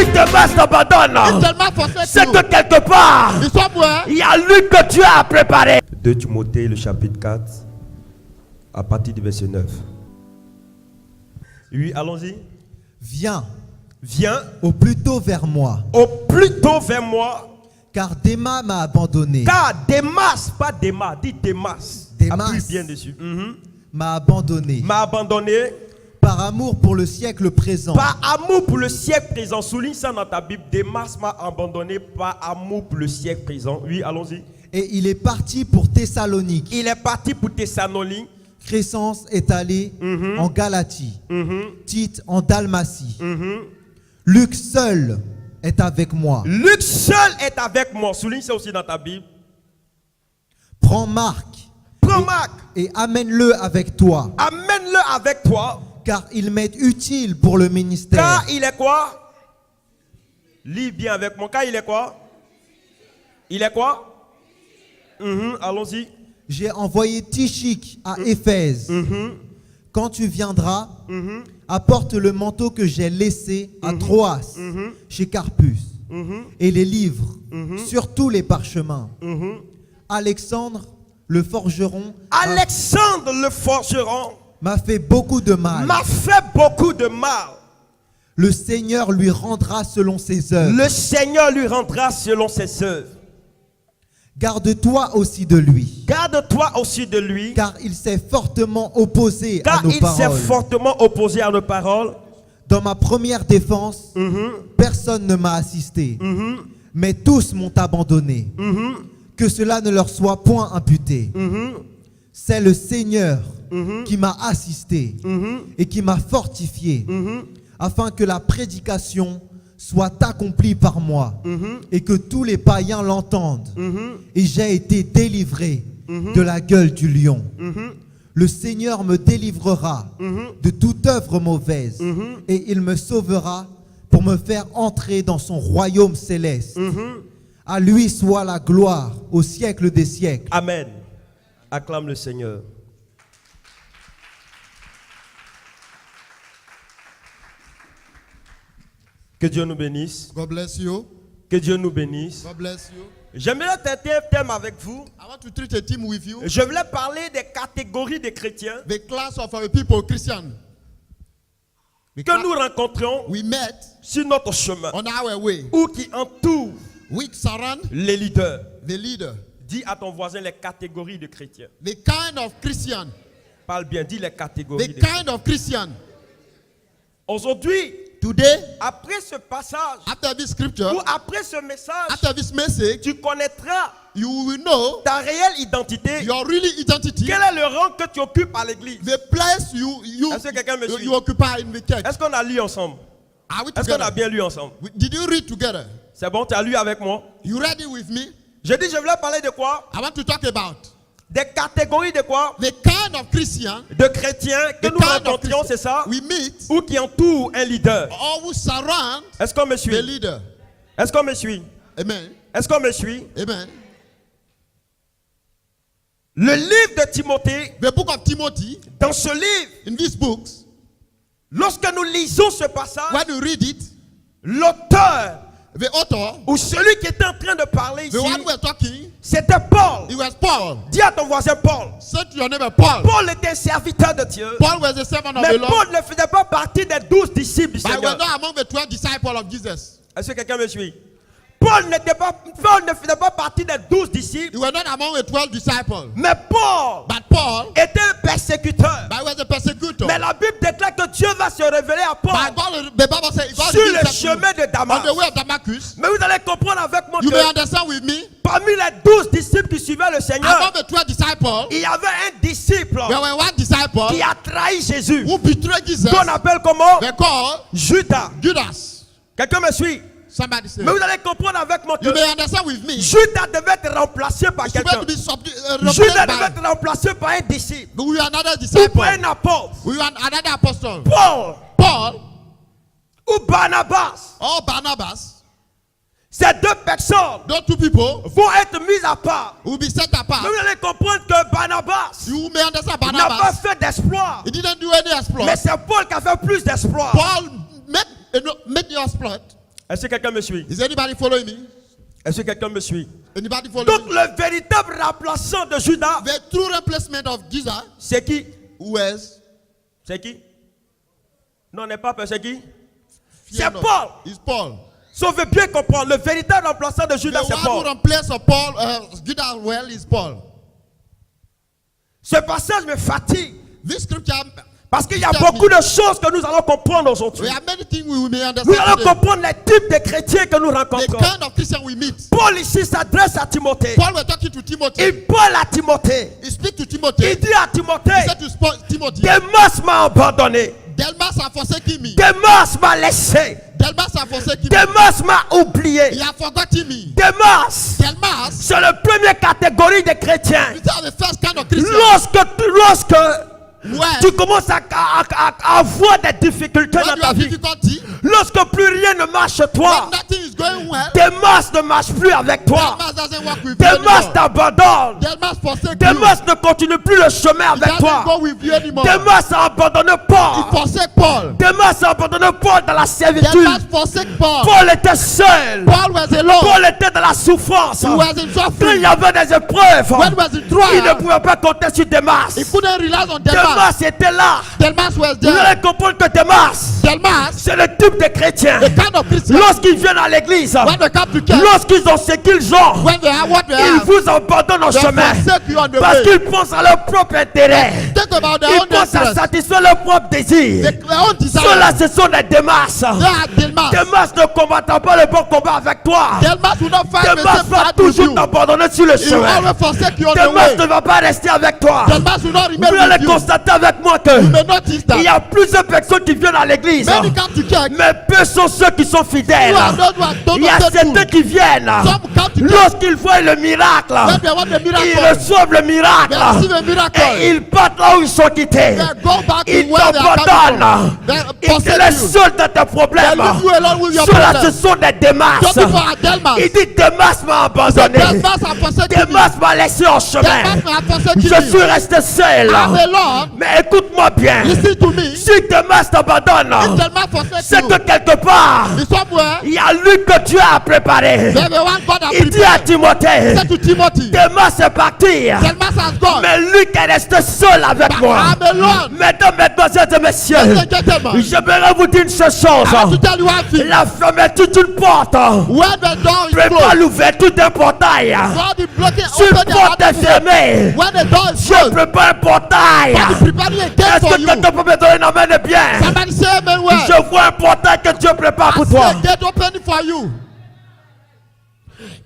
Si Demas t'abandonne, c'est que quelque part, il y a lui que Dieu a préparé. 2 Timothée, le chapitre 4, à partir du verset 9. Oui, allons-y. Viens Viens au plus tôt vers moi, au plus tôt vers moi. car Démas m'a abandonné. Car Démas, pas Démas, dis Démas. Démas. Appuie bien dessus. M'a abandonné. M'a abandonné. Par amour pour le siècle présent. Par amour pour le siècle présent. Souligne ça dans ta Bible. Démas m'a abandonné par amour pour le siècle présent. Oui, allons-y. Et il est parti pour Thessalonique. Il est parti pour Thessalonique. Crescence est allé en Galatie. Tite en Dalmatie. Luc seul est avec moi. Luc seul est avec moi. Souligne ça aussi dans ta Bible. Prends Marc. Prends Marc. Et amène-le avec toi. Amène-le avec toi. Car il m'est utile pour le ministère. Car il est quoi? Lis bien avec moi. Car il est quoi? Il est quoi? Allons-y. J'ai envoyé Tychik à Éphèse. Quand tu viendras, apporte le manteau que j'ai laissé à Troas, chez Carpus, et les livres, surtout les parchemins. Alexandre, le forgeron, m'a fait beaucoup de mal. M'a fait beaucoup de mal. Le Seigneur lui rendra selon ses œuvres. Le Seigneur lui rendra selon ses œuvres. Garde-toi aussi de lui. Garde-toi aussi de lui. Car il s'est fortement opposé à nos paroles. Car il s'est fortement opposé à nos paroles. Dans ma première défense, personne ne m'a assisté. Mais tous m'ont abandonné. Que cela ne leur soit point imputé. C'est le Seigneur qui m'a assisté et qui m'a fortifié afin que la prédication soit accomplie par moi et que tous les païens l'entendent. Et j'ai été délivré de la gueule du lion. Le Seigneur me délivrera de toute œuvre mauvaise et il me sauvera pour me faire entrer dans son royaume céleste. À lui soit la gloire au siècle des siècles. Amen. Acclame le Seigneur. Que Dieu nous bénisse. God bless you. Que Dieu nous bénisse. God bless you. J'aimerais traiter un thème avec vous. I want to treat a team with you. Je voulais parler des catégories de chrétiens The class of our people, Christian. que nous rencontrons We met sur notre chemin on our way. ou qui entourent Which surround les leaders. the leader. Dis à ton voisin les catégories de chrétiens. The kind of Christian. Parle bien, dis les catégories The de chrétiens. kind of Christian. Aujourd'hui, Today, après ce passage after this scripture, ou après ce message, after this message, tu connaîtras you will know ta réelle identité. your really identity. Quel est le rang que tu occupes à l'église? The place Est-ce que quelqu'un me suit? you occupy in the church. Est-ce qu'on a lu ensemble? Are we Est-ce qu'on a together? bien lu ensemble? Did you read together? C'est bon, tu as lu avec moi? You read it with me? Je dis, je voulais parler de quoi? I want to talk about Des catégories de quoi? the kind of Christian De chrétiens que The nous kind of rencontrions, Christian c'est ça? we meet Ou qui entourent un leader. or who surround Est-ce qu'on me the suit? leader. Est-ce qu'on me suit? Amen. Est-ce qu'on me suit? Amen. Le livre de Timothée, The book of Timothy, dans ce livre, in these books, lorsque nous lisons ce passage, when you read it, l'auteur the author, ou celui qui était en train de parler ici, the one we're talking, c'était Paul. it was Paul. Dis à ton voisin Paul. Say to your neighbor, Paul. Paul était serviteur de Dieu. Paul was the servant of Mais the Lord, Paul ne faisait pas partie des 12 disciples du but Seigneur. was not among the 12 disciples of Jesus. Est-ce que quelqu'un me suit? Paul ne faisait pas partie des 12 disciples. He was not among the 12 disciples. Mais Paul But Paul, était un persécuteur. but he was a persecutor. Mais la Bible déclare que Dieu va se révéler à Paul But God, the Bible says, God sur revealed le that to chemin de you on Damas. the way of Damascus. Mais vous allez comprendre avec moi You may que understand with me. parmi les 12 disciples qui suivaient le Seigneur, Among the 12 disciples, il y avait un disciple there were one disciple qui a trahi Jésus, who betrayed Jesus. qu'on appelle comment? They called Judas. Judas. Quelqu'un me suit? Somebody say. Mais vous allez comprendre avec moi que You may understand with me. Judas devait être remplacé par It's quelqu'un. supposed to be Judas devait replaced être remplacé par un disciple by we are another ou disciple. par un apôtre. We are another apostle. Paul Paul ou Barnabas. or Barnabas. Ces deux personnes Those two people vont être mises à part. will be set apart. Mais vous allez comprendre que Barnabas You may understand n'a pas Barnabas. fait d'exploit. He didn't do any exploit. Mais c'est Paul qui a fait plus d'exploits. Paul made the exploit. Est-ce que quelqu'un me suit? Is anybody following me? Est-ce que quelqu'un me suit? Anybody following Donc me? le véritable remplaçant de Judas, The true replacement of Jesus, c'est qui? who is C'est qui? Non, n'est pas peur, c'est qui? fear C'est not, Paul. is Paul. Si on veut bien comprendre, le véritable remplaçant de The Judas, c'est one who Paul. replaced Paul, Judas well is Paul. Ce passage me fatigue. This scripture, Parce qu'il y a beaucoup de choses que nous allons comprendre aujourd'hui. we have many things we may Nous understand allons today. comprendre les types de chrétiens que nous The rencontrons. kind of Christian we meet. Paul ici s'adresse à Timothée. Paul was talking to Timothy. Il parle à Timothée. He speak to Il Timothy. dit à He Timothée, said to Timothy, Démas m'a abandonné. Delmas a forsaken me. Démas m'a laissé. Delmas a forsaken me. Démas m'a oublié. He has forgotten me. Démas, Delmas, c'est la première catégorie de chrétiens. these are the first kind of Christians. Lorsque When tu commences à avoir des difficultés dans you ta have vie, difficulty, lorsque plus rien ne marche chez toi, when nothing is going well, Démas ne marche plus avec toi. Delmas doesn't work with you Démas anymore. t'abandonne. Delmas forsake you. Démas ne continue plus le chemin He avec doesn't toi. go with you anymore. Démas a abandonné He Paul. forsake Paul. Démas a abandonné Paul dans la servitude. Delmas forsake Paul. Paul était seul. Paul was alone. Paul était dans la souffrance. He was in Quand il suffering. y avait des épreuves, When he was in il ne trial, pouvait pas compter sur Démas. he couldn't rely on Delmas. Démas était là. Delmas was Vous there. allez comprendre que Démas, Delmas, c'est le type de chrétien. the kind of Christian, Lorsqu'ils viennent à l'église, when they come to church, lorsqu'ils ont ce qu'ils ont, when they have what they ils have, vous abandonnent en they chemin. forsake you on the Parce way. qu'ils pensent à leur propre intérêt. Think about their Ils own pensent à interest. satisfaire leur propre désir. Their own Ceux-là, desire. ce sont des Démas. They are Delmas. Démas ne combattra pas le bon combat avec toi. Delmas will not fight the Démas same va fight with toujours you. t'abandonner sur le He will chemin. always forsake you on the Démas way. ne va pas rester avec toi. Delmas will not Vous remain allez with you. constater avec moi You que may notice il y that a plusieurs personnes qui viennent à l'église. many come to church. Mais peu sont ceux qui sont fidèles. You are those who are Il y a faithful. certains qui viennent. Some come to church Lorsqu'ils voient le miracle, when they want the ils miracle. reçoivent le They miracle. receive a miracle. Et ils partent là où ils sont quittés. They go back to Ils where they are coming from. t'abandonnent. They Ils te forsake laissent you. seul dans tes They problèmes. leave you alone with your Ceux-là, ce problems. sont des Démas. Some people are Delmas. Il dit Démas m'a abandonné. Delmas have forsaken me. Démas m'a laissé en chemin. Delmas have forsaken Je me. suis resté seul. I'm alone. Mais écoute-moi bien. Listen to me. Si Démas t'abandonne, If Delmas forsake c'est you, que quelque part, in somewhere, il y a lui que Dieu a préparé. there's the one God has Il dit à prepared. Timothée, Said to Timothy, Démas est parti. Delmas has gone. Mais lui qui est resté seul avec But moi. I'm alone. Mesdames, mesdemoiselles et messieurs, Ladies and gentlemen, j'aimerais vous dire une seule chose. I want to tell you one thing. La fermeture d'une porte When the door is prépare closed, l'ouverture d'un portail. God is blocking, Si une open the porte est door. fermée, When the door is Dieu closed, prépare un portail. God is preparing a gate Est-ce for que you. quelqu'un peut me donner une amène bien? Somebody say amen well. Je vois un portail que Dieu prépare I pour see toi. a gate opening for you.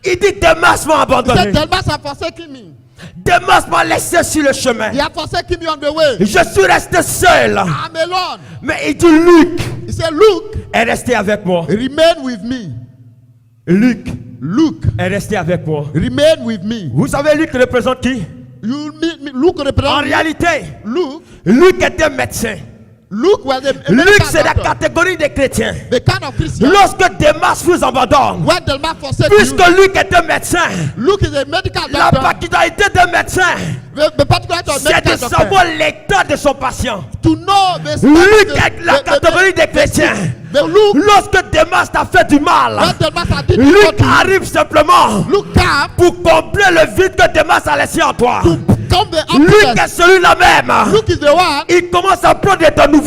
Il dit Démas m'a He abandonné. said, Delmas have forsaken me. Démas m'a laissé sur le chemin. He has forsaken me on the way. Je suis resté seul. I'm alone. Mais il dit Luc He said, Luke, est resté avec moi. remain with me. Luc Luke, est resté avec moi. remain with me. Vous savez Luc représente qui? You meet me. Luke En represents me. réalité, Luke. Luc était médecin. Luke was a Luc, medical c'est la doctor. catégorie des chrétiens. The kind of Christian. Lorsque Démas vous abandonne, When Delmas forsake puisque you, Luc était médecin, Luke is a medical la doctor. particularité d'un médecin, The particular of c'est de medical doctor. savoir l'état de son patient. To know the Luc est la catégorie des chrétiens. the Luke. Lorsque Démas t'a fait du mal, When Delmas has did Luc to you, arrive simplement Luke come pour combler le vide que Démas a laissé en toi. to come the Luc est emptiness. celui-là même. Luke is the one. Il commence à prendre de nouvelles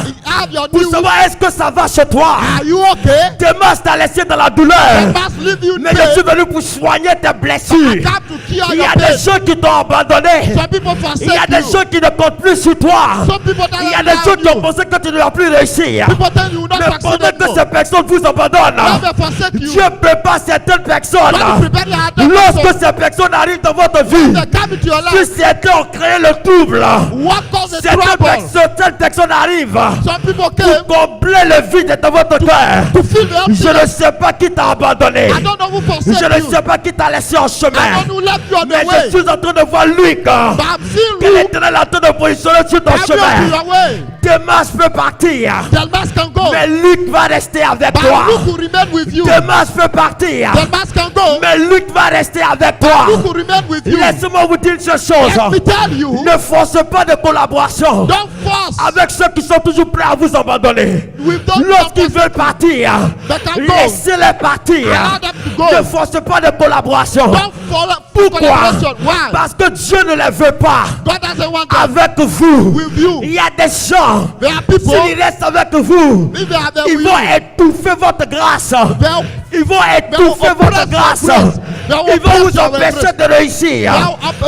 He have your pour news. savoir est-ce que ça va chez toi. Are you okay? Démas t'a laissé dans la douleur. Delmas leave you in Mais je suis pain. venu pour soigner tes I blessures. come to cure Il y your a des pain. gens qui t'ont abandonné. Some people Il y a forsake des you. gens qui ne comptent plus sur toi. Some people that Il y a are des gens qui ont around you. pensé que tu ne vas plus réussir. People tell you will not Mais succeed pendant que anymore. ces personnes vous abandonnent, When they forsake you, Dieu prépare certaines personnes. when you prepare your other Lorsque person, ces personnes arrivent dans votre vie, they come into your si life. certains ont créé le trouble, What causes the trouble? certaines personnes arrivent Some people pour came combler le vide dans votre cœur. to fill the Je ne emptiness. sais pas qui t'a abandonné. I don't know who Je forsake ne you. sais pas qui t'a laissé en I chemin. don't know who left you on Mais the way. je suis en train de voir Luc But I'm seeing que l'Éternel est en train de positionner sur ton have you on chemin. your way. Demas peut partir, Delmas can go. mais Luc va rester avec But toi. Luke will remain with you. Demas peut partir, Delmas can go. mais Luc va rester avec toi. Luke will remain with you. Laissez-moi vous dire une seule Let me chose. tell you. Ne force pas de collaboration Don't force. avec ceux qui sont toujours prêts à vous abandonner. We've done Lorsqu'ils something. veulent partir, They can go. laissez-les partir. Allow them to go. Ne force pas de collaboration. Don't follow Pourquoi? collaboration. Why? Parce que Dieu ne les veut pas God doesn't want them avec vous. with you. Il y a des gens, There are people. s'ils restent avec vous, If they are there ils with vont you, étouffer votre grâce. they'll Ils vont étouffer votre grâce. Ils vont vous empêcher de réussir.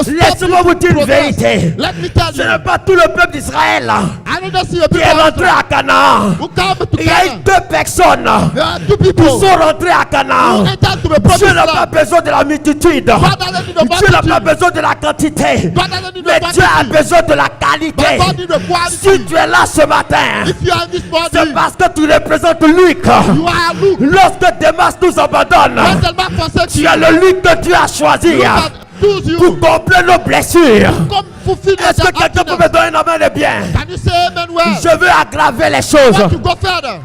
Laissez-moi vous dire une vérité. Let me tell Ce you. n'est pas tout le peuple d'Israël I don't see a qui people est rentré à Canaan. who come to Il y a eu Canaan. 2 personnes There are two qui people who sont rentrés à Canaan. entered to the Dieu promised n'a pas land. besoin de la multitude. God doesn't need the Dieu n'a pas multitude. besoin de la quantité. God doesn't need Mais the Dieu a quantity. besoin de la qualité. But God need the Si quality. tu es là ce matin, If you are this c'est body, parce que tu représentes Luc. you are Luke. Lorsque Demas nous abandonne, When the man forsake tu you, es le Luc que Dieu a choisi Luke has choose you. pour combler nos blessures. Come fulfill your Est-ce que quelqu'un peut me donner un amen de bien? Can you say amen well? Je veux aggraver les choses. Want to go further?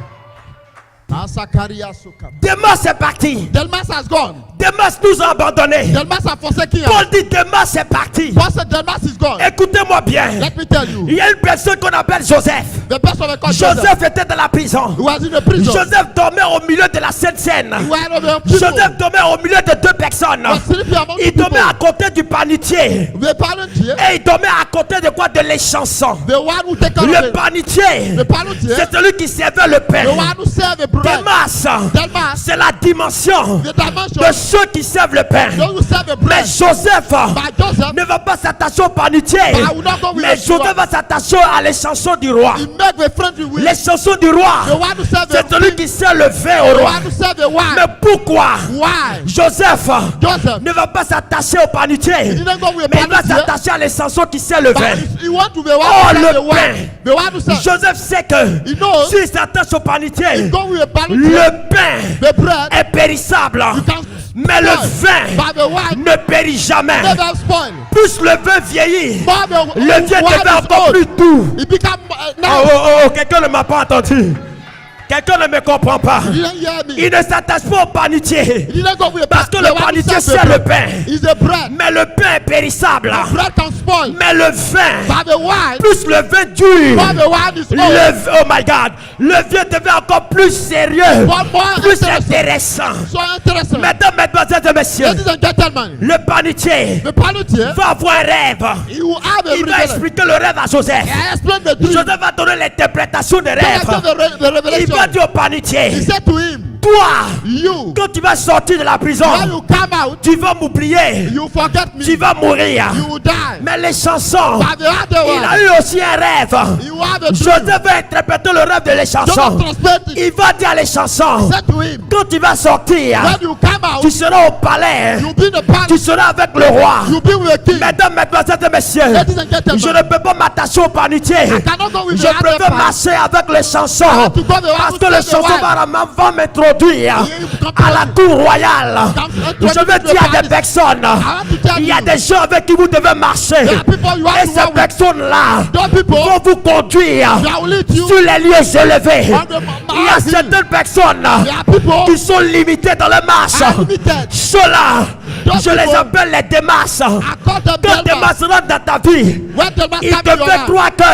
Asakaria Sukam. Demas est parti. Delmas has gone. Demas nous a abandonnés. Delmas has forsaken us. Paul dit Demas est parti. Paul said Delmas is gone. Écoutez-moi bien. Let me tell you. Il y a une personne qu'on appelle Joseph. The person they call Joseph, Joseph était dans la prison. who was in the prison. Joseph dormait au milieu de la Sainte Seine. Who had over people. Joseph dormait au milieu de 2 personnes. Was sleeping among Il the people. dormait à côté du panetier. The parent here, Et il dormait à côté de quoi? De l'échanson. the one who take care Le of it. panetier, The parent here, c'est celui qui servait le pain. the one who serve the bread. Demas, Delmas, c'est la dimension the dimension. de ceux qui servent le pain. Those who serve the Mais bread. Joseph By Joseph, ne va pas s'attacher au panetier. but I will not go with Mais the Joseph steward. va s'attacher à l'échanson du roi. He make a friendly with L'échanson du the roi, one who serve c'est the celui qui sert le vin au the roi. one who serve the wine. Mais pourquoi Why? Joseph Joseph, ne va pas s'attacher au he panetier, didn't go with a mais il va parent here, s'attacher à l'échanson qui sert le but vin? he want to be one Oh, who serve le the wine. pain. The one who serve. Joseph sait que He knows. s'il s'attache au panetier, Go with a parent here. le pain The bread est périssable, you can mais le spoil, vin but the wine ne périt jamais. never spoil. Plus le vin vieillit, But the le vin wine devient is encore old. plus doux. It become Oh, now. oh, oh, quelqu'un ne m'a pas entendu. Quelqu'un ne me comprend pas. You didn't hear me. Il ne s'attache pas au panetier, He didn't go with a parce que the le one who panetier serve sert the le bread. pain. Is the bread. Mais le pain est périssable. Bread can spoil. Mais le vin, But the wine, plus le vin dure, but the wine is old. oh my God, le vin devient encore plus sérieux, But more plus interesting. intéressant. So interesting. Mesdames, mesdemoiselles et messieurs, Ladies and gentlemen, le panetier the parent here, va avoir un rêve. he will have a Il va revelation. expliquer le rêve à Joseph. I explained the dream. Joseph va donner l'interprétation des Then I told rêves. the Il revelation. va dire au He panetier, said to him, toi, you, quand tu vas sortir de la prison, when you come out, tu vas m'oublier, you forget me. tu vas mourir. You will die. Mais les chansons, But the other il a one, eu aussi un rêve. you have a dream. Joseph va interpréter le rêve de les chansons. Don't translate it. Il va dire à les chansons, Said to him, quand tu vas sortir, when you come out, tu seras au palais, you'll be in the tu palace. seras avec le roi. You'll be with the king. Mesdames, mesdemoiselles et messieurs, Ladies and gentlemen, je ne peux pas m'attacher au panetier. I cannot go with Je the other préfère part. marcher avec les chansons, have to go the one parce who que les said the chansons wine. vont m'introduire à la cour royale. Je veux dire à des personnes, il y a des gens avec qui vous devez marcher, There are people you have et to ces walk with. personnes-là Those people, vont vous conduire they will lead you sur les lieux élevés. on the Il y a certaines personnes There are people qui sont limitées dans les marches. limited. Ceux-là, Those je les people appelle les démarches. I call them Quand Delmas. Demas rentre dans ta vie, When Delmas il come te in your fait life, croire que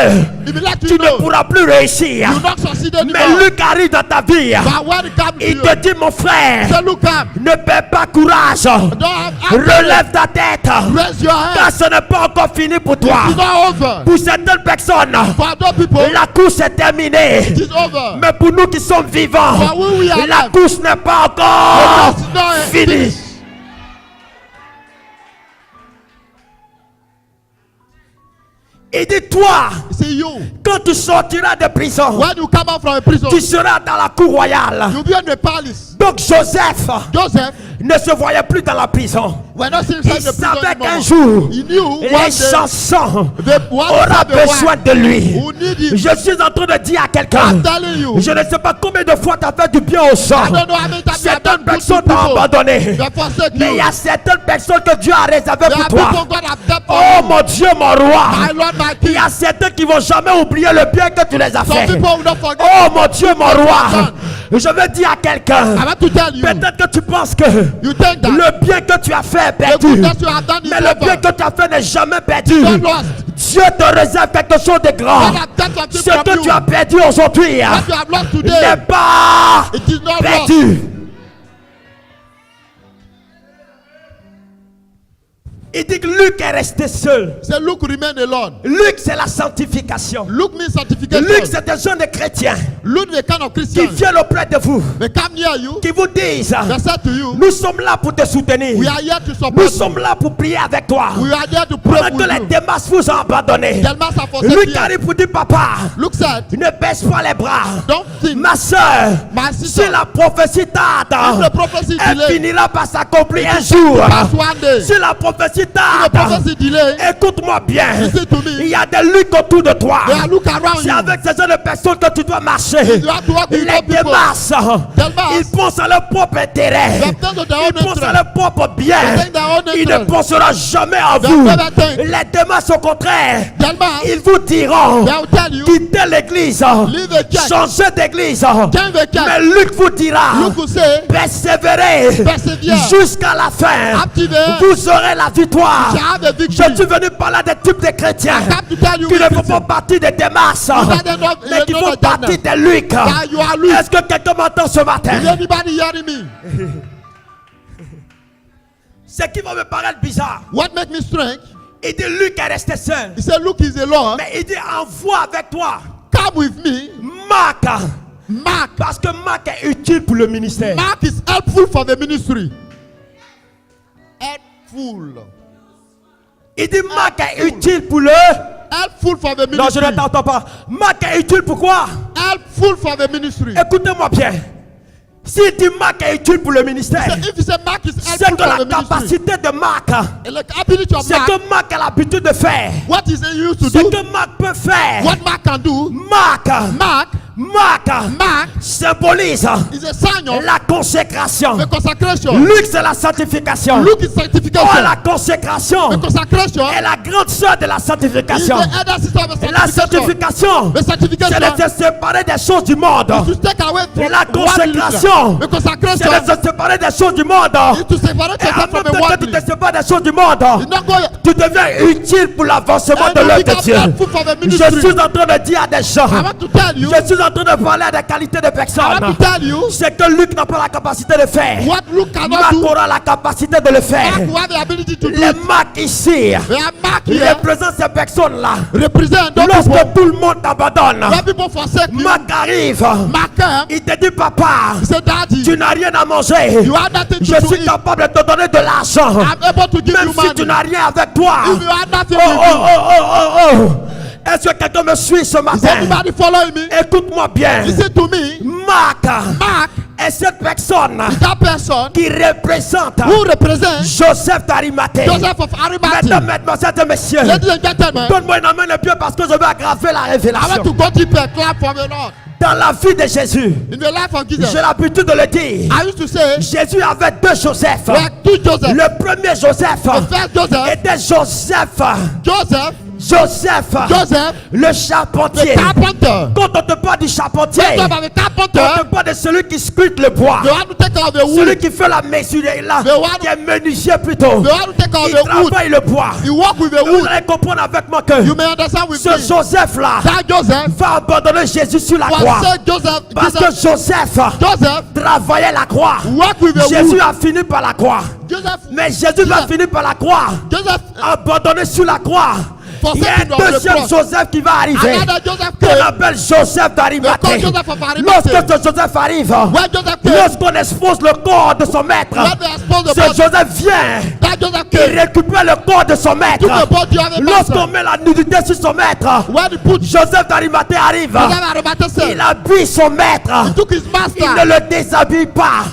he will let tu you ne know pourras plus réussir. you not succeed Mais anymore. Luc arrive dans ta vie. But when it comes to Il you, te dit, mon frère, say, look up. ne perds pas courage. Don't have Relève ta tête. raise your hand. Car ce n'est pas encore fini pour toi. It's not over. Pour certaines personnes, For those people, la course est terminée. it is over. Mais pour nous qui sommes vivants, For we are la alive. course n'est pas encore It's not finie. finished. Il dit, toi, See you. quand tu sortiras de prison, When you come out from a prison, tu seras dans la cour royale. you'll be in the palace. Donc Joseph ne se voyait plus dans la prison. Il savait qu'un jour, les chansons aura besoin de lui. Je suis en train de dire à quelqu'un, je ne sais pas combien de fois tu as fait du bien aux gens. Certaines personnes t'ont abandonné. Mais il y a certaines personnes que Dieu a réservées pour toi. Oh mon Dieu, mon roi. Il y a certains qui ne vont jamais oublier le bien que tu les as fait. Oh mon Dieu, mon roi. Je veux dire à quelqu'un, peut-être que tu penses que le bien que tu as fait est perdu. Mais le bien que tu as fait n'est jamais perdu. Dieu te réserve quelque chose de grand. Ce que tu as perdu aujourd'hui n'est pas perdu. Il dit que Luc est resté seul. Luc, c'est la sanctification. Luc, c'est un jeune chrétien qui vient auprès de vous, qui vous disent, nous sommes là pour te soutenir. Nous sommes là pour prier avec toi. Pendant que les Démas vous ont abandonné, Luc arrive pour dire, papa, ne baisse pas les bras. Ma soeur, si la prophétie tarde, elle finira par s'accomplir un jour. Si la prophétie écoute-moi bien. Il y a des Luc autour de toi. C'est avec ces genre de personnes que tu dois marcher. Les Démas, ils pensent à leur propre intérêt. Ils pensent à leur propre bien. Ils ne penseront jamais à vous. Les Démas, au contraire, ils vous diront quittez l'église, changez d'église. Mais Luc vous dira persévérez jusqu'à la fin. Vous aurez la victoire. Je suis venu parler des types de chrétiens qui ne font pas partie des Démas, mais qui font partie des Luc. Est-ce que quelqu'un m'entend ce matin? Ce qui va me paraître bizarre. Il dit Luc est resté seul. Mais il dit envoie avec toi Marc. Parce que Marc est utile pour le ministère. Mark is helpful for the ministry. Helpful. Il dit Marc est utile pour le... Helpful for the ministry. Non, je ne t'entends pas. Marc est utile pour quoi? Helpful for the ministry. Écoutez-moi bien. S'il dit Marc est utile pour le ministère, c'est que la capacité de Marc, c'est que Marc a l'habitude de faire. Ce que Marc peut faire. What Mark can do. Marc symbolise la consécration. Luc, c'est la sanctification. Oh, la consécration est la grande sœur de la sanctification. La sanctification, c'est de se séparer des choses du monde. La consécration, c'est de se séparer des choses du monde. Et en même temps que tu te sépares des choses du monde, tu deviens utile pour l'avancement de l'œuvre de Dieu. Je suis en train de dire à des gens, je suis en train de parler à des qualités de personnes. C'est que Luc n'a pas la capacité de faire. Marc aura la capacité de le faire. Les Marc ici représentent ces personnes-là. Lorsque tout le monde t'abandonne, Marc arrive. Il te dit papa, tu n'as rien à manger. Je suis capable de te donner de l'argent. Même si tu n'as rien avec toi. Est-ce que quelqu'un me suit ce matin? Écoute-moi bien. Marc est cette personne qui représente Joseph d'Arimathée. Mesdames, mesdemoiselles et messieurs, donne-moi une main de pied parce que je vais aggraver la révélation. Dans la vie de Jésus, j'ai l'habitude de le dire. Jésus avait deux Joseph. Le premier Joseph était Joseph, le charpentier. Quand on te parle du charpentier, on te parle de celui qui sculpte le bois, celui qui fait la mesure, qui est menuisier plutôt. Il travaille le bois. Vous allez comprendre avec moi que ce Joseph-là va abandonner Jésus sur la croix. Parce que Joseph travaillait la croix. Jésus a fini par la croix. Mais Jésus va finir par la croix, abandonné sur la croix. Il y a un deuxième Joseph qui va arriver, qu'on appelle Joseph d'Arimathée. Lorsque ce Joseph arrive, lorsqu'on expose le corps de son maître, ce Joseph vient Il récupère le corps de son maître. Lorsqu'on met la nudité sur son maître, Joseph d'Arimathée arrive. Il habille son maître. Il ne le déshabille pas.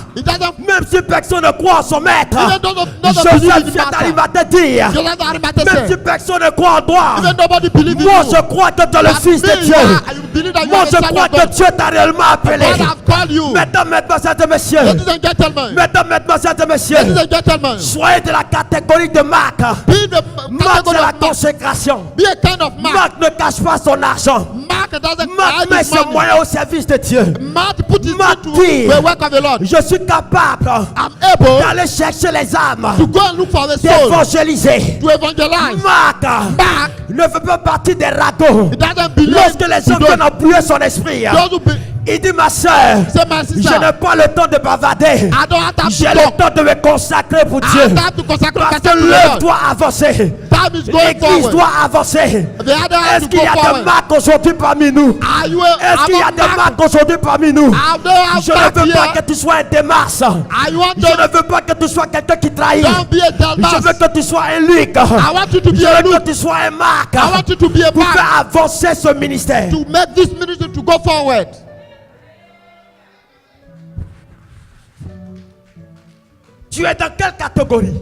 Même si personne ne croit en son maître, Joseph d'Arimathée dit, même si personne ne croit en toi, moi je crois que tu es le Fils de Dieu. Moi je crois que Dieu t'a réellement appelé. Mesdames, mesdemoiselles et messieurs, mesdames, mesdemoiselles et messieurs, soyez de la catégorie de Marc. Marc, c'est la consécration. Marc ne cache pas son argent. Marc met ses moyens au service de Dieu. Marc dit, je suis capable d'aller chercher les âmes, d'évangéliser. Marc ne fait pas partie des ragots. Lorsque les gens viennent appuyer son esprit, il dit, ma soeur, je n'ai pas le temps de bavarder. J'ai le temps de me consacrer pour Dieu. Parce que l'œuvre doit avancer. L'église doit avancer. Est-ce qu'il y a des Marc aujourd'hui parmi nous? Est-ce qu'il y a des Marc aujourd'hui parmi nous? Je ne veux pas que tu sois un démarche. Je ne veux pas que tu sois quelqu'un qui trahit. Je veux que tu sois un Luc. Je veux que tu sois un Marc. Pour faire avancer ce ministère. To make this ministry to go forward. Tu es dans quelle catégorie?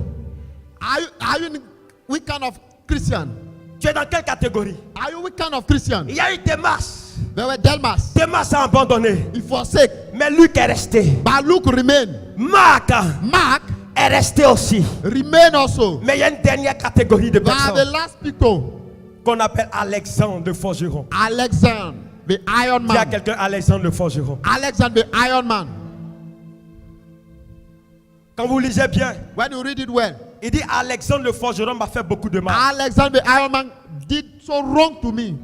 Are you in which kind of Christian? Tu es dans quelle catégorie? Are you which kind of Christian? Il y a eu Démas. There were Delmas. Démas a abandonné. He forsake. Mais Luc est resté. But Luke remained. Marc est resté aussi. Remain also. Mais il y a une dernière catégorie de personnes. The last people qu'on appelle Alexandre de Forgeron. Alexandre, the Iron Man. Il y a quelqu'un, Alexandre de Forgeron. Alexander, the Iron Man. Quand vous lisez bien, when you read it well, il dit Alexandre le Forgeron m'a fait beaucoup de mal. Alexander, the Iron Man, did so wrong to me.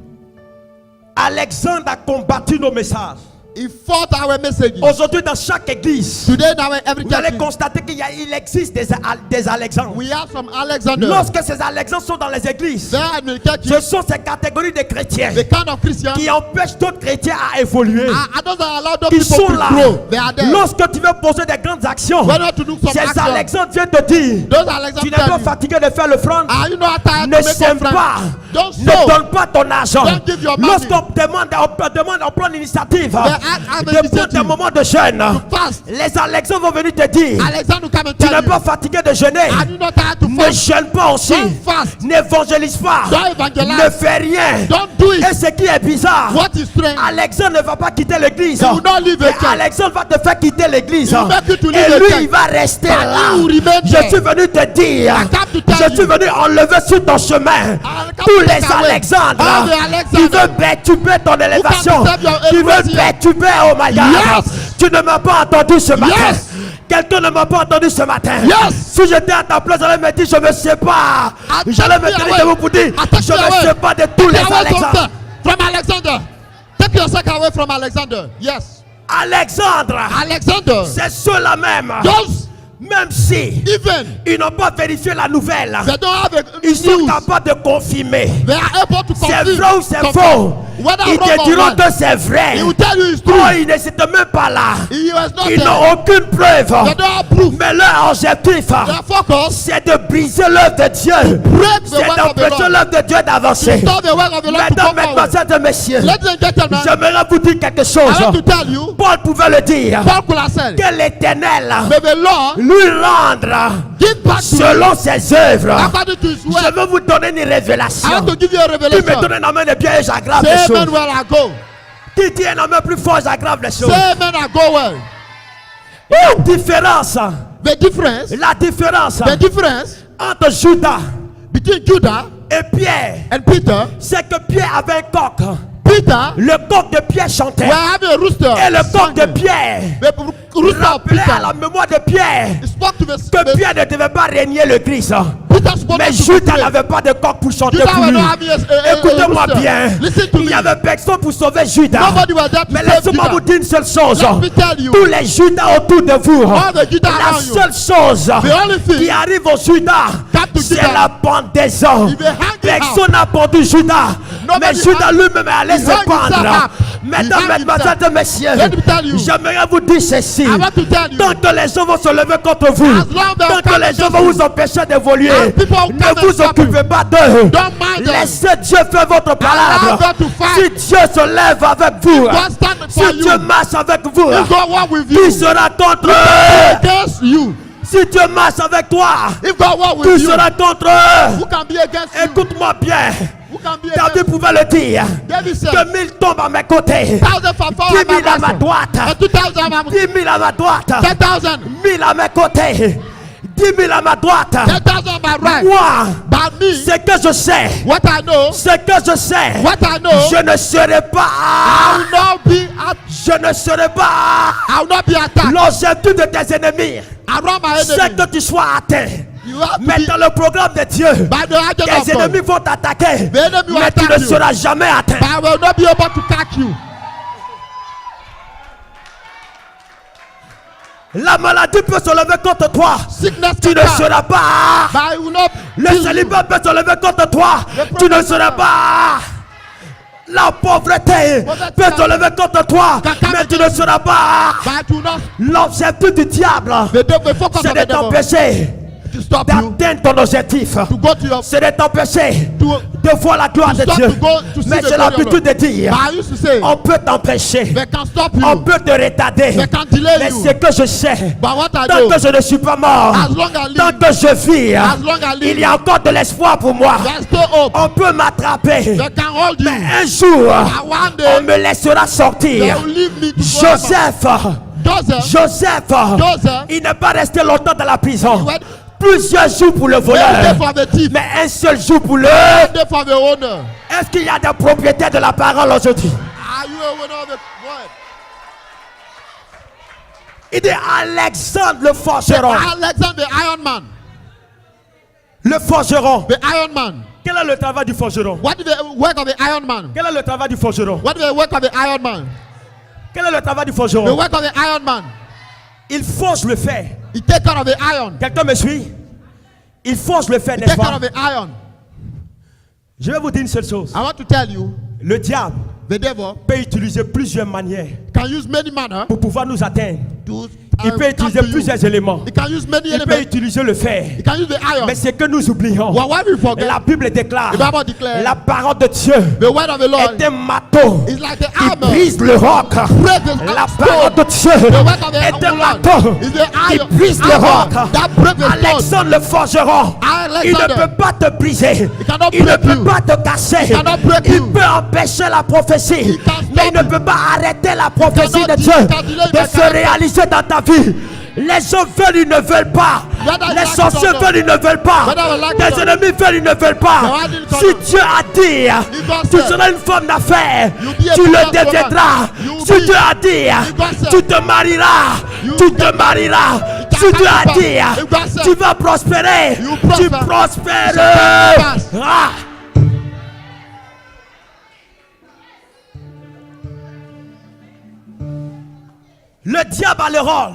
Alexandre a combattu nos messages. He fought our messages. Aujourd'hui, dans chaque église, today, now every vous allez constater qu'il existe des Alexandres. We have some Alexander. Lorsque ces Alexandres sont dans les églises, ce sont ces catégories de chrétiens qui empêchent d'autres chrétiens à évoluer. Qui sont là. Lorsque tu veux poser des grandes actions, ces Alexandres viennent te dire, tu n'es pas fatigué de faire l'offrande, ne sème pas, ne donne pas ton argent. Lorsqu'on demande, on prend l'initiative de prendre des moments de jeûne, les Alexandres vont venir te dire, tu n'es pas fatigué de jeûner, ne jeûne pas aussi, n'évangélise pas, ne fais rien. Et ce qui est bizarre, Alexandre ne va pas quitter l'église, Alexandre va te faire quitter l'église, et lui il va rester là. Je suis venu te dire, je suis venu enlever sur ton chemin tous les Alexandres qui veulent perturber ton élévation, qui veulent perturber, oh my God. Tu ne m'as pas entendu ce matin. Quelqu'un ne m'a pas entendu ce matin. Si j'étais à ta place, j'allais me dire, je me sépare. J'allais me dire, je vous dis, je me sépare de tous les Alexandres. From Alexander. Take yourself away from Alexander. Yes. Alexandre, c'est ceux-là même. Même si ils n'ont pas vérifié la nouvelle, ils sont capables de confirmer. C'est vrai ou c'est faux. Ils te diront que c'est vrai. Ils n'hésitent même pas là. Ils n'ont aucune preuve. Mais leur objectif, c'est de briser l'œuvre de Dieu. C'est d'empêcher l'œuvre de Dieu d'avancer. Mesdames, mesdemoiselles et messieurs, j'aimerais vous dire quelque chose. Paul pouvait le dire, que l'Éternel lui rendre selon ses œuvres. Je veux vous donner une révélation. Tu me donnes une main de bien et j'aggrave les choses. Qui dit une main plus fort, j'aggrave les choses. La différence entre Judas et Pierre, c'est que Pierre avait un coq. Le coq de Pierre chantait. Et le coq de Pierre rappelait à la mémoire de Pierre que Pierre ne devait pas régner le Christ. Mais Judas n'avait pas de coq pour chanter pour lui. Écoutez-moi bien. Il n'y avait personne pour sauver Judas. Mais laissez-moi vous dire une seule chose. Tous les Judas autour de vous, la seule chose qui arrive au Judas, c'est la pendaison. Personne n'a pendu Judas. Mais Judas lui-même est allé se pendre. Mesdames, mesdemoiselles et messieurs, j'aimerais vous dire ceci. Tant que les gens vont se lever contre vous, tant que les gens vont vous empêcher d'évoluer, ne vous occupez pas d'eux. Laissez Dieu faire votre parole. Si Dieu se lève avec vous, si Dieu marche avec vous, qui sera contre eux? Si Dieu marche avec toi, qui sera contre eux? Écoute-moi bien. David pouvait le dire. Que 1000 tombent à mes côtés, 10 000 à ma droite, 10 000 à ma droite, 1000 à mes côtés, 10 000 à ma droite. Moi, ce que je sais, ce que je sais, je ne serai pas, je ne serai pas l'objectif de tes ennemis. C'est que tu sois atteint. Mais dans le programme de Dieu, tes ennemis vont t'attaquer, mais tu ne seras jamais atteint. La maladie peut se lever contre toi. Tu ne seras pas. Le célibat peut se lever contre toi. Tu ne seras pas. La pauvreté peut se lever contre toi, mais tu ne seras pas. L'objectif du diable, c'est de t'empêcher d'atteindre ton objectif, c'est de t'empêcher de voir la gloire de Dieu. Mais j'ai l'habitude de dire, on peut t'empêcher, on peut te retarder, mais ce que je sais, tant que je ne suis pas mort, tant que je vis, il y a encore de l'espoir pour moi. On peut m'attraper, mais un jour on me laissera sortir. Joseph, il n'est pas resté longtemps dans la prison. Plusieurs jours pour le voleur, mais un seul jour pour le. Est-ce qu'il y a des propriétaires de la parole aujourd'hui? Il dit Alexandre le forgeron. Le forgeron. Quel est le travail du forgeron? Quel est le travail du forgeron? Quel est le travail du forgeron? Il forge le fer. Quelqu'un me suit? Il forge le fer, n'est-ce pas? Je vais vous dire une seule chose. Le diable peut utiliser plusieurs manières pour pouvoir nous atteindre. Il peut utiliser plusieurs éléments. Il peut utiliser le fer. Mais c'est que nous oublions. La Bible déclare, la parole de Dieu est un marteau. Il brise le roc. La parole de Dieu est un marteau. Il brise le roc. Alexandre le forgeron, il ne peut pas te briser. Il ne peut pas te casser. Il peut empêcher la prophétie, mais il ne peut pas arrêter la prophétie de Dieu de se réaliser dans ta vie. Les gens veulent, ils ne veulent pas. Les sorciers veulent, ils ne veulent pas. Tes ennemis veulent, ils ne veulent pas. Si Dieu a dit, tu seras une femme d'affaires, tu le deviendras. Si Dieu a dit, tu te marieras, tu te marieras. Si Dieu a dit, tu vas prospérer, tu prospéreras. Le diable a le rôle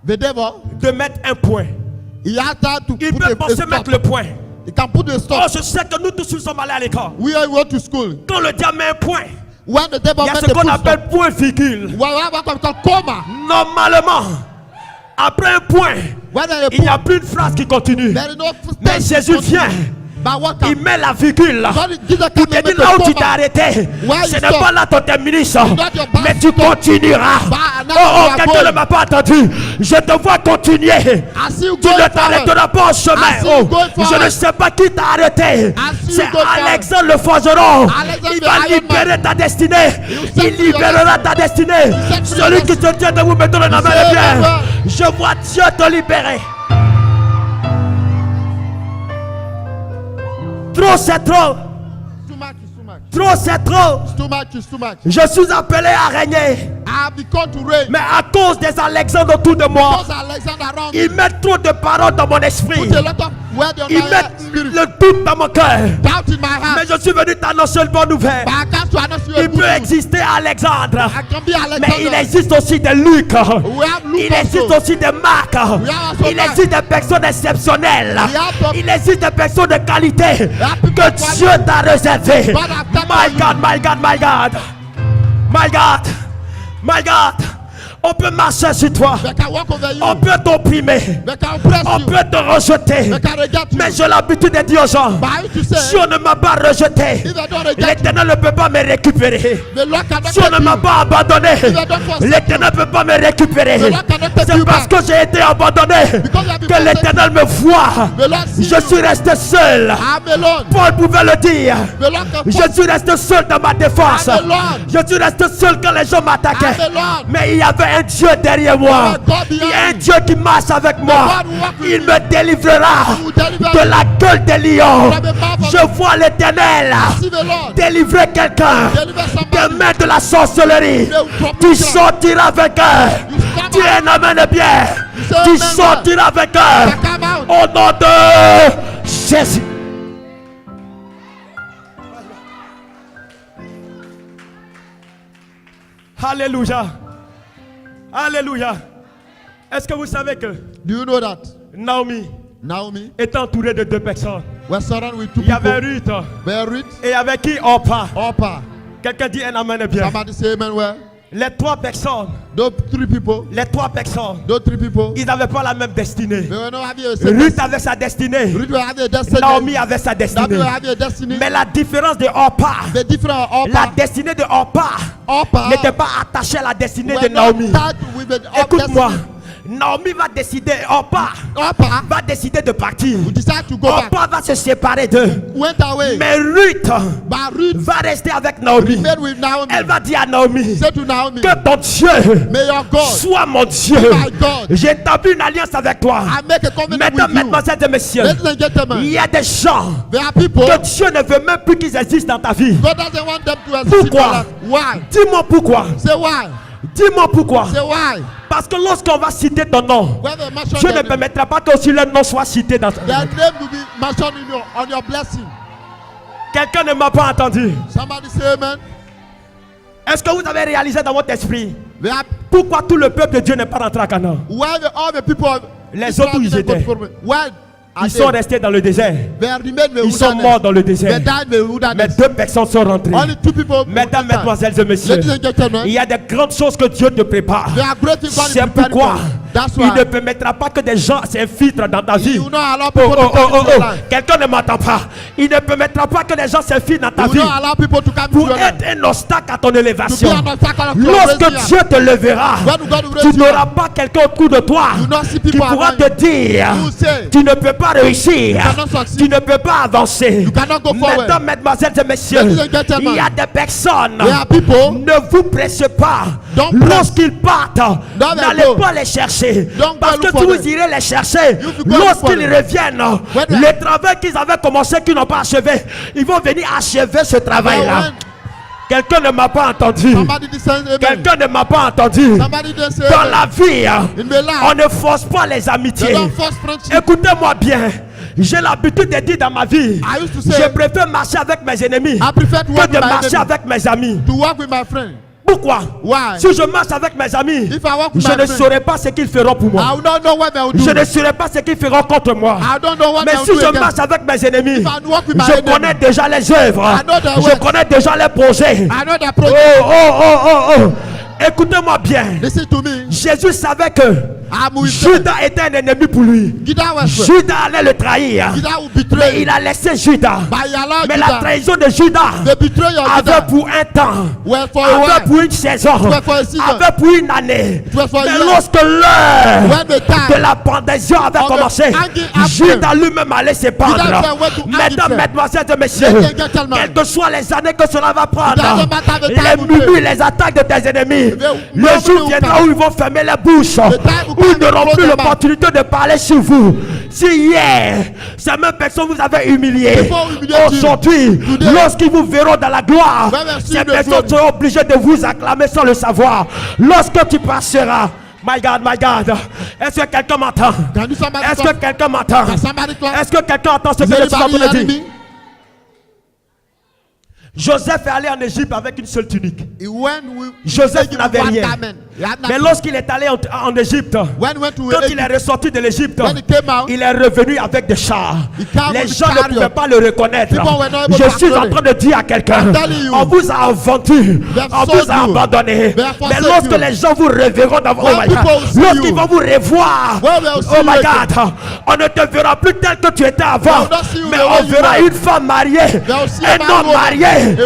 de mettre un point. Il peut penser mettre le point. Oh, je sais que nous tous nous sommes allés à l'école. Quand le diable met un point, il y a ce qu'on appelle point virgule. Normalement, après un point, il n'y a plus une phrase qui continue. Mais Jésus vient. Il met la virgule pour te dire là où tu t'es arrêté. Ce n'est pas là ton terminus, mais tu continueras. Oh, quelqu'un ne m'a pas entendu. Je te vois continuer. Tu ne t'arrêteras pas au chemin. Oh, je ne sais pas qui t'a arrêté. C'est Alexandre le forgeron. Il va libérer ta destinée. Il libérera ta destinée. Celui qui se tient debout, mettons la main les pieds. Je vois Dieu te libérer. Trop c'est trop. Trop c'est trop. Je suis appelé à régner. Mais à cause des Alexandres autour de moi, ils mettent trop de paroles dans mon esprit. Ils mettent le doute dans mon cœur. Mais je suis venu t'annoncer une bonne nouvelle. Il peut exister Alexandre, mais il existe aussi des Luc. Il existe aussi des Marc. Il existe des personnes exceptionnelles. Il existe des personnes de qualité que Dieu t'a réservé. My God, my God, my God. My God. My God. On peut marcher sur toi. On peut t'opprimer. On peut te rejeter. Mais j'ai l'habitude de dire aux gens, si on ne m'a pas rejeté, l'Éternel ne peut pas me récupérer. Si on ne m'a pas abandonné, l'Éternel ne peut pas me récupérer. C'est parce que j'ai été abandonné que l'Éternel me voit. Je suis resté seul. Paul pouvait le dire. Je suis resté seul dans ma défense. Je suis resté seul quand les gens m'attaquaient. Mais il y avait un Dieu derrière moi. Il y a un Dieu qui marche avec moi. Il me délivrera de la gueule des lions. Je vois l'Éternel délivrer quelqu'un des mains de la sorcellerie. Tu sortiras vainqueur. Tu es un amen bien. Tu sortiras vainqueur. Au nom de Jésus. Alléluia. Alléluia. Est-ce que vous savez que Do you know that Naomi est entourée de 2 personnes? We're surrounded with 2 Il y avait people. Ruth. Et avec qui? Orpa. Quelqu'un dit un amen bien. Somebody say amen where? Les 3 personnes. Those 3 people. Les 3 personnes. Those 3 people. Ils n'avaient pas la même destinée. They were not having the same Ruth avait sa destinée. Ruth was having a destiny. Naomi avait sa destinée. Naomi was having a destiny. Mais la différence de Orpa, la destinée de Orpa n'était pas attachée à la destinée de Naomi. Écoute-moi. Naomi va décider, Orpa va décider de partir. Orpa va se séparer d'eux. Mais Ruth va rester avec Naomi. Elle va dire à Naomi que ton Dieu soit mon Dieu. J'établis une alliance avec toi. Mesdames, mesdemoiselles et messieurs, il y a des gens que Dieu ne veut même plus qu'ils existent dans ta vie. Pourquoi? Dis-moi pourquoi. Dis-moi pourquoi. Parce que lorsqu'on va citer ton nom, Dieu ne permettra pas que aussi le nom soit cité dans ta vie. Quelqu'un ne m'a pas entendu. Est-ce que vous avez réalisé dans votre esprit pourquoi tout le peuple de Dieu n'est pas rentré à Canaan? Les autres où ils étaient, ils sont restés dans le désert. Ils sont morts dans le désert. Mais 2 personnes sont rentrées. Mesdames, mesdemoiselles et messieurs, il y a des grandes choses que Dieu te prépare. C'est pourquoi il ne permettra pas que des gens s'infiltrent dans ta vie. Quelqu'un ne m'entend pas. Il ne permettra pas que des gens s'infiltrent dans ta vie pour être un obstacle à ton élévation. Lorsque Dieu te levera, tu n'auras pas quelqu'un autour de toi qui pourra te dire tu ne peux pas réussir, tu ne peux pas avancer. Mesdames, mesdemoiselles et messieurs, il y a des personnes, ne vous pressez pas. Lorsqu'ils partent, n'allez pas les chercher. Parce que vous irez les chercher. Lorsqu'ils reviennent, le travail qu'ils avaient commencé, qu'ils n'ont pas achevé, ils vont venir achever ce travail-là. Quelqu'un ne m'a pas entendu. Quelqu'un ne m'a pas entendu. Dans la vie, on ne force pas les amitiés. Écoutez-moi bien. J'ai l'habitude de dire dans ma vie, je préfère marcher avec mes ennemis que de marcher avec mes amis. Pourquoi? Si je marche avec mes amis, je ne saurais pas ce qu'ils feront pour moi. Je ne saurais pas ce qu'ils feront contre moi. Mais si je marche avec mes ennemis, je connais déjà les œuvres. Je connais déjà les projets. Écoutez-moi bien. Jésus savait que Judas était un ennemi pour lui. Judas allait le trahir. Mais il a laissé Judas. Mais la trahison de Judas avait pour un temps, avait pour une saison, avait pour une année. Mais lorsque l'heure de la pendaison avait commencé, Judas lui-même allait se pendre. Mesdames, mesdemoiselles et messieurs, quelles que soient les années que cela va prendre, les murmures, les attaques de tes ennemis, le jour viendra où ils vont fermer les bouches, où ils n'auront plus l'opportunité de parler sur vous. Si hier, ces mêmes personnes vous avez humilié, aujourd'hui, lorsqu'ils vous verront dans la gloire, ces personnes seront obligées de vous acclamer sans le savoir. Lorsque tu passeras, my God, est-ce que quelqu'un m'entend? Est-ce que quelqu'un m'entend? Est-ce que quelqu'un entend ce que je suis en train de dire? Joseph est allé en Égypte avec une seule tunique. Joseph n'avait rien. Mais lorsqu'il est allé en Égypte, quand il est ressorti de l'Égypte, il est revenu avec des chars. Les gens ne pouvaient pas le reconnaître. Je suis en train de dire à quelqu'un, on vous a vendu, on vous a abandonné. Mais lorsque les gens vous reverront dans lorsqu'ils vont vous revoir, oh my God, on ne te verra plus tel que tu étais avant, mais on verra une femme mariée, un homme marié.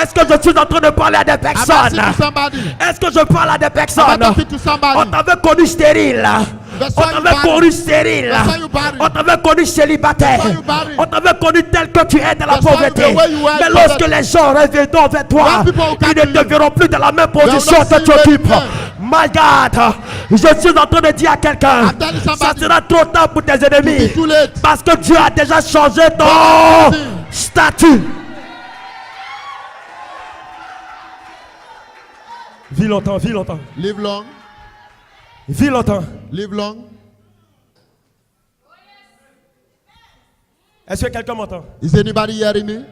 Est-ce que je suis en train de parler à des personnes? Est-ce que je parle à des personnes? On t'avait connu stérile. On t'avait connu stérile. On t'avait connu célibataire. On t'avait connu tel que tu es dans la pauvreté. Mais lorsque les gens reviendront vers toi, ils ne te verront plus dans la même position que tu occupes. My God, je suis en train de dire à quelqu'un, ça sera trop tard pour tes ennemis. Parce que Dieu a déjà changé ton statut. Vis longtemps, vis longtemps. Live long. Vis longtemps. Live long. Est-ce que quelqu'un m'entend? Is anybody hearing me?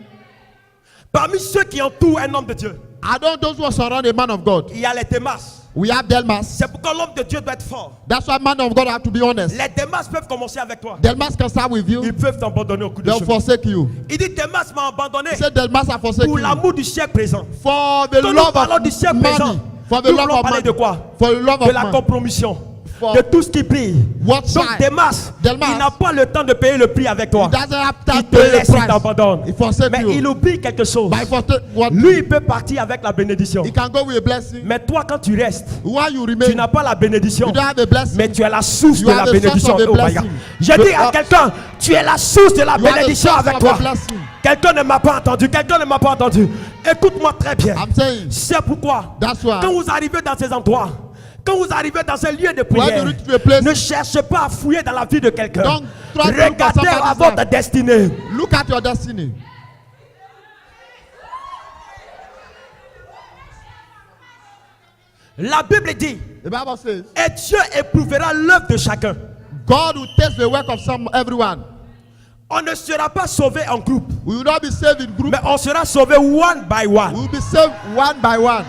Parmi ceux qui entourent un homme de Dieu, I don't those who surround a man of God. Il y a les Démas. We have Delmas. C'est pourquoi l'homme de Dieu doit être fort. That's why man of God have to be honest. Les Démas peuvent commencer avec toi. Delmas can start with you. Ils peuvent t'abandonner au coup de They'll chemin. forsake you. Il dit Démas m'a abandonné. He said Delmas have forsaken Pour you. l'amour du siècle présent. For the Quand love nous parlons of du siècle money. présent, For the nous love voulons of parler money. de quoi? For the love De of la man. compromission. For De tout ce qui brille. what Donc side? Démas, Delmas, il n'a pas le temps de payer le prix avec toi. He doesn't have Il time te to pay laisse, the il price. t'abandonne. He forsake Mais you. il oublie quelque chose. But he forsake what? Lui, il peut partir avec la bénédiction. He can go with a blessing. Mais toi, quand tu restes, While you tu remain, n'as pas la bénédiction. you don't have a blessing. Mais tu es la source You de are la the source bénédiction. of the Oh my God. blessing. Je dis à quelqu'un, tu es la source de la You are the bénédiction source avec of toi. the blessing. Quelqu'un ne m'a pas entendu. Quelqu'un ne m'a pas entendu. Écoute-moi très bien. I'm saying. C'est pourquoi, That's why. quand vous arrivez dans ces endroits, quand vous arrivez dans un lieu de When prière, you reach to a place, ne cherchez pas à fouiller dans la vie de quelqu'un. Don't try to look at Regardez somebody's à votre life. destinée. Look at your destiny. La Bible dit, The Bible says, et Dieu éprouvera l'œuvre de chacun. God will test the work of everyone. On ne sera pas sauvé en groupe, We will not be saved in group. mais on sera sauvé one by We one. will be saved one by one.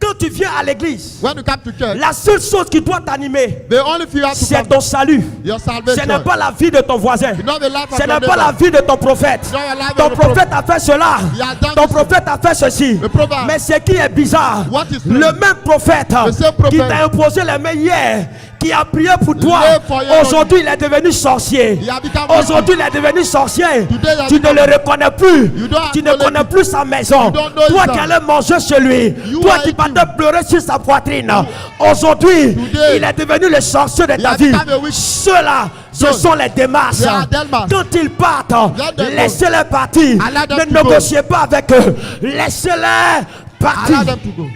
Quand tu viens à l'église, When you come to church, la seule chose qui doit t'animer, the only thing you have to c'est come, ton salut. your Ce salvation. n'est pas la vie de ton voisin. It's not the life of Ce your n'est pas la neighbor. vie de ton prophète. It's not your life Ton of the prophète a fait cela. He has done Ton this. prophète a fait ceci. The prophet. Mais ce qui est bizarre, What is le strange? même prophète The same qui prophet. t'a imposé les mains hier, qui a prié pour toi, Pray for your aujourd'hui il est devenu sorcier. He has become Aujourd'hui il est devenu sorcier. Today he has Tu ne become- le reconnais plus. You don't Tu ne acknowledge connais it. plus sa maison. You don't know Toi his qui house. allais manger chez lui. You Toi are qui eating. partais pleurer sur sa poitrine. Aujourd'hui, Today, il est devenu le sorcier de ta has vie. become a witch. Ceux-là, ce Those, sont les Démas. they are Delmas. Quand ils partent, Let them go. laissez-les partir. Allow them Ne to go. négociez pas avec eux. Laissez-les partir. Allow them to go.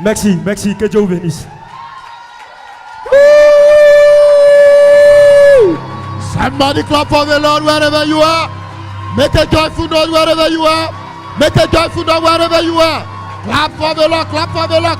Merci, merci. Que Dieu vous bénisse. Somebody clap for the Lord wherever you are. Make a joyful noise wherever you are. Make a joyful noise wherever you are. Clap for the Lord. Clap for the Lord.